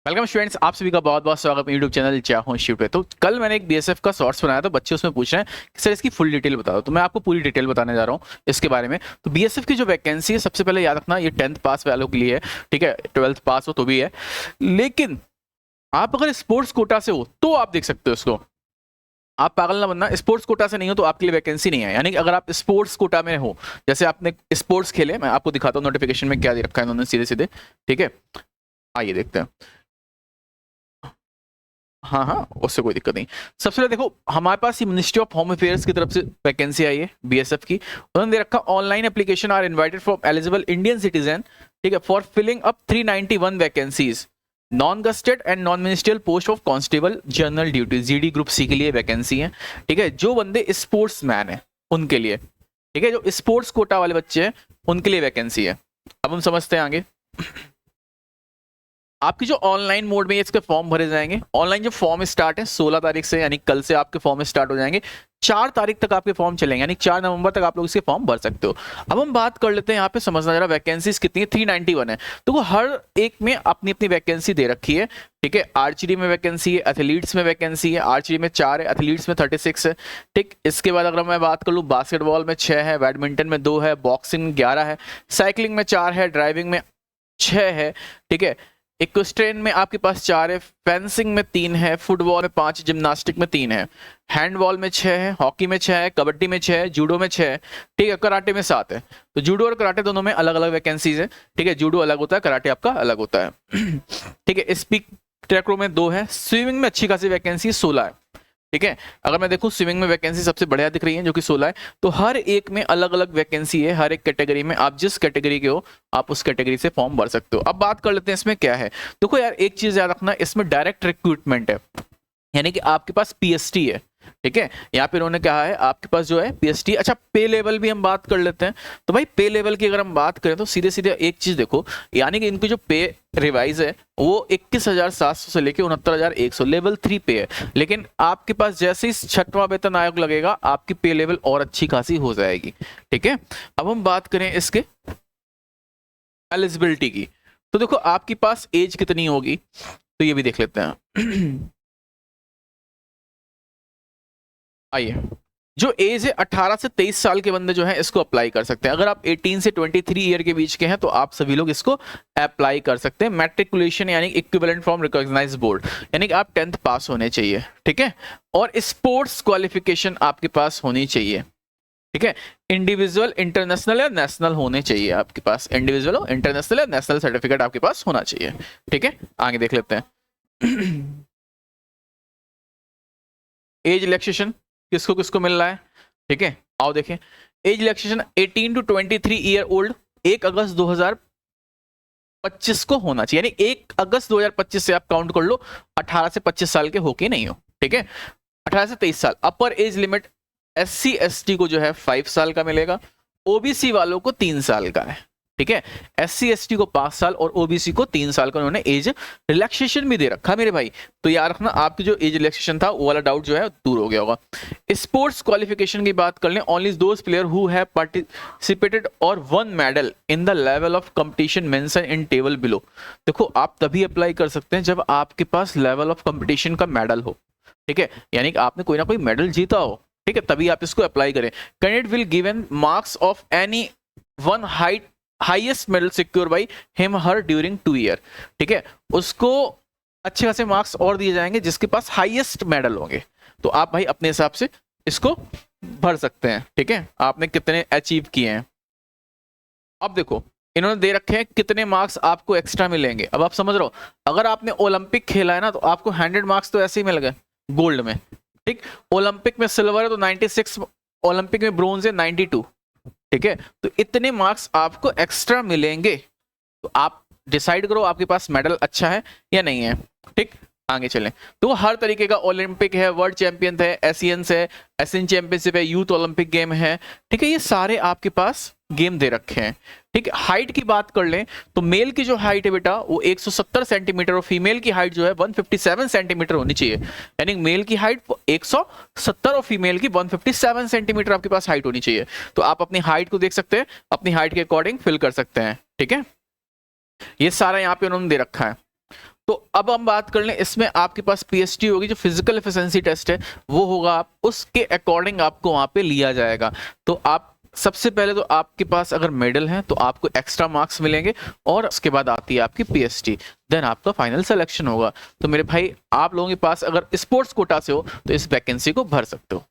Welcome students, आप सभी का बहुत बहुत स्वागत है यूट्यूब चैनल चाहो शिव पे। तो कल मैंने एक बीएसएफ का शॉर्ट्स बनाया था, बच्चे उसमें पूछ रहे हैं कि सर इसकी फुल डिटेल बता दो। तो मैं आपको पूरी डिटेल बताने जा रहा हूँ इसके बारे में। तो बीएसएफ की जो वैकेंसी है, सबसे पहले याद रखना ये 10th पास वालों के लिए है, ठीक है। 12th पास हो तो भी है, लेकिन आप अगर स्पोर्ट्स कोटा से हो तो आप देख सकते हो इसको। आप पागल ना बनना, स्पोर्ट्स कोटा से नहीं हो तो आपके लिए वैकेंसी नहीं है। यानी कि अगर आप स्पोर्ट्स कोटा में हो, जैसे आपने स्पोर्ट्स खेले, मैं आपको दिखाता हूँ नोटिफिकेशन में क्या दे रखा है इन्होंने सीधे सीधे, ठीक है। आइए देखते हैं। हाँ हाँ, उससे कोई दिक्कत नहीं। सबसे पहले देखो, हमारे पास ये मिनिस्ट्री ऑफ होम अफेयर्स की तरफ से वैकेंसी आई है बीएसएफ की। उन्होंने दे रखा online application are invited from eligible Indian citizen, ठीक है, for filling up 391 vacancies non gazetted and non ministerial post of constable general duty GD group C के लिए वैकेंसी है, ठीक है। जो बंदे स्पोर्ट्स मैन है उनके लिए, ठीक है, जो स्पोर्ट्स कोटा वाले बच्चे हैं उनके लिए वैकेंसी है। अब हम समझते हैं आगे। आपकी जो ऑनलाइन मोड में इसके फॉर्म भरे जाएंगे। ऑनलाइन जो फॉर्म स्टार्ट है 16 तारीख से, यानी कल से आपके फॉर्म स्टार्ट हो जाएंगे। 4 तारीख तक आपके फॉर्म चलेंगे, यानी 4 नवंबर तक आप लोग इसके फॉर्म भर सकते हो। अब हम बात कर लेते हैं यहाँ पे, समझना जरा वैकेंसीज कितनी है। 391 है, तो वो हर एक में अपनी अपनी वैकेंसी दे रखी है, ठीक है। आर्चरी में वैकेंसी है, एथलीट्स में वैकेंसी है। आर्चरी में 4 है, एथलीट्स में 36 है, ठीक। इसके बाद अगर मैं बात कर लूँ, बास्केटबॉल में 6 है, बैडमिंटन में 2 है, बॉक्सिंग में 11 है, साइकिलिंग में 4 है, ड्राइविंग में 6 है, ठीक है। इक्वेस्ट्रियन में आपके पास 4 है, फेंसिंग में 3 है, फुटबॉल में 5, जिम्नास्टिक में 3 है, हैंडबॉल में 6 है, हॉकी में 6 है, कबड्डी में 6 है, जूडो में 6 है, ठीक है। कराटे में 7 है। तो जूडो और कराटे दोनों में अलग अलग वैकेंसीज है, ठीक है। जूडो अलग होता है, कराटे आपका अलग होता है, ठीक है। स्पीक टैक्रो में 2 है। स्विमिंग में अच्छी खासी वैकेंसी 16 है, ठीक है। अगर मैं देखूं स्विमिंग में वैकेंसी सबसे बढ़िया दिख रही है जो कि 16 है। तो हर एक में अलग अलग वैकेंसी है, हर एक कैटेगरी में। आप जिस कैटेगरी के हो आप उस कैटेगरी से फॉर्म भर सकते हो। अब बात कर लेते हैं इसमें क्या है। देखो यार, एक चीज याद रखना, इसमें डायरेक्ट रिक्रूटमेंट है, यानी कि आपके पास पीएसटी है, ठीक है। यहाँ पे उन्होंने कहा है आपके पास जो है पीएसटी। अच्छा, पे लेवल भी हम बात कर लेते हैं। तो भाई पे लेवल की अगर हम बात करें तो सीधे सीधे एक चीज देखो, यानी कि इनकी जो पे रिवाइज है वो 21,700 से लेके 69,100 लेवल 3 पे है। लेकिन आपके पास जैसे ही 6वां वेतन आयोग लगेगा आपकी पे लेवल और अच्छी खासी हो जाएगी, ठीक है। अब हम बात करें इसके एलिजिबिलिटी की, तो देखो आपके पास एज कितनी होगी, तो ये भी देख लेते हैं। आइए, जो एज है 18 से 23 साल के बंदे जो है इसको अप्लाई कर सकते हैं। अगर आप 18 से 23 ईयर के बीच के हैं तो आप सभी लोग इसको अप्लाई कर सकते हैं। मैट्रिकुलेशन यानी इक्विवेलेंट फ्रॉम रिकॉग्नाइज्ड बोर्ड, यानी कि आप 10th पास होने चाहिए, ठीक है। और स्पोर्ट्स क्वालिफिकेशन आपके पास होनी चाहिए, ठीक है। इंडिविजुअल, इंटरनेशनल या नेशनल होने चाहिए आपके पास। इंडिविजुअल, इंटरनेशनल या नेशनल सर्टिफिकेट आपके पास होना चाहिए, ठीक है। आगे देख लेते हैं। एज रिलैक्सेशन किसको किसको मिल रहा है, ठीक है। आओ देखें, age relaxation 18 to 23 year old 1 अगस्त 2025 को होना चाहिए, यानी 1 अगस्त 2025 से आप काउंट कर लो 18 से 25 साल के हो कि नहीं हो, ठीक है। 18 से 23 साल। अपर एज लिमिट SC ST को जो है 5 साल का मिलेगा, ओबीसी वालों को 3 साल का है, ठीक है। SC ST को 5 साल और ओबीसी को 3 साल का उन्होंने एज रिलैक्सेशन भी दे रखा मेरे भाई। तो याद रखना, आपकी जो एज रिलैक्सेशन था वो वाला डाउट जो है दूर हो गया होगा। स्पोर्ट्स क्वालिफिकेशन की बात कर लें, only those player who have participated or won medal in the level of competition mention in table below. देखो आप तभी अप्लाई कर सकते हैं जब आपके पास लेवल ऑफ कंपटीशन का मेडल हो, ठीक है, यानी कि आपने कोई ना कोई मेडल जीता हो, ठीक है, तभी आप इसको अप्लाई करें। Candidate will given marks of any one highest medal secure by him her during 2 year, ठीक है। उसको अच्छे खासे मार्क्स और दिए जाएंगे जिसके पास हाईएस्ट मेडल होंगे। तो आप भाई अपने हिसाब से इसको भर सकते हैं, ठीक है, आपने कितने अचीव किए हैं। अब देखो इन्होंने दे रखे हैं कितने मार्क्स आपको एक्स्ट्रा मिलेंगे। अब आप समझ रहे हो, अगर आपने ओलंपिक खेला है ना तो आपको 100 मार्क्स तो ऐसे ही मिल गए गोल्ड में, ठीक। ओलंपिक में सिल्वर है तो 96, ओलंपिक में ब्रोंज है 92, ठीक है। तो इतने मार्क्स आपको एक्स्ट्रा मिलेंगे। तो आप डिसाइड करो आपके पास मेडल अच्छा है या नहीं है, ठीक। आगे चलें, तो हर तरीके का ओलंपिक है, वर्ल्ड चैंपियन है, एशियंस है, एशियन चैंपियनशिप है, यूथ ओलंपिक गेम है, ठीक है। ये सारे आपके पास गेम दे रखे हैं, ठीक है। हाइट की बात कर लें तो मेल की जो हाइट है बेटा वो 170 सेंटीमीटर और फीमेल की हाइट जो है 157 सेंटीमीटर होनी चाहिए। यानी मेल की हाइट 170 और फीमेल की 157 सेंटीमीटर आपके पास हाइट होनी चाहिए। तो आप अपनी हाइट को देख सकते हैं, अपनी हाइट के अकॉर्डिंग फिल कर सकते हैं, ठीक है। ये सारा यहाँ पे उन्होंने दे रखा है। तो अब हम बात कर लें, इसमें आपके पास पीएसटी होगी, जो फिजिकल एफिशिएंसी टेस्ट है वो होगा, आप उसके अकॉर्डिंग आपको वहां पे लिया जाएगा। तो आप सबसे पहले तो आपके पास अगर मेडल है तो आपको एक्स्ट्रा मार्क्स मिलेंगे, और उसके बाद आती है आपकी पीएसटी, देन आपका फाइनल सिलेक्शन होगा। तो मेरे भाई, आप लोगों के पास अगर स्पोर्ट्स कोटा से हो तो इस वैकेंसी को भर सकते हो।